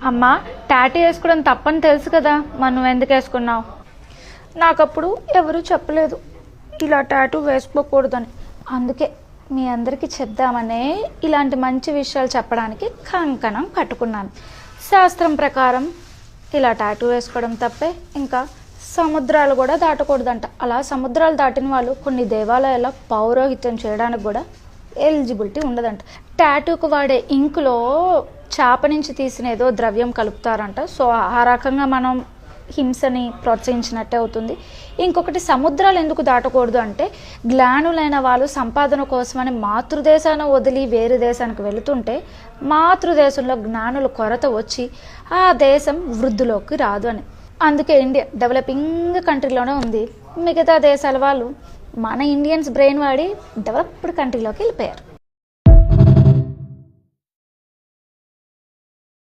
అమ్మా, టాటూ వేసుకోవడం తప్పని తెలుసు కదా, మరి నువ్వు ఎందుకు వేసుకున్నావు? నాకప్పుడు ఎవరూ చెప్పలేదు ఇలా టాటూ వేసుకోకూడదని. అందుకే మీ అందరికీ చెప్దామనే ఇలాంటి మంచి విషయాలు చెప్పడానికి కంకణం కట్టుకున్నాను. శాస్త్రం ప్రకారం ఇలా టాటూ వేసుకోవడం తప్పే. ఇంకా సముద్రాలు కూడా దాటకూడదంట. అలా సముద్రాలు దాటిన వాళ్ళు కొన్ని దేవాలయాల్లో పౌరోహిత్యం చేయడానికి కూడా ఎలిజిబిలిటీ ఉండదంట. టాటూకు వాడే ఇంకులో చేప నుంచి తీసిన ఏదో ద్రవ్యం కలుపుతారంట. సో ఆ రకంగా మనం హింసని ప్రోత్సహించినట్టే అవుతుంది. ఇంకొకటి, సముద్రాలు ఎందుకు దాటకూడదు అంటే, జ్ఞానులైన వాళ్ళు సంపాదన కోసమని మాతృదేశాన్ని వదిలి వేరే దేశానికి వెళుతుంటే మాతృదేశంలో జ్ఞానుల కొరత వచ్చి ఆ దేశం వృద్ధిలోకి రాదు అని. అందుకే ఇండియా డెవలపింగ్ కంట్రీలోనే ఉంది. మిగతా దేశాల వాళ్ళు మన ఇండియన్స్ బ్రెయిన్ వాడి డెవలప్డ్ కంట్రీలోకి వెళ్ళిపోయారు.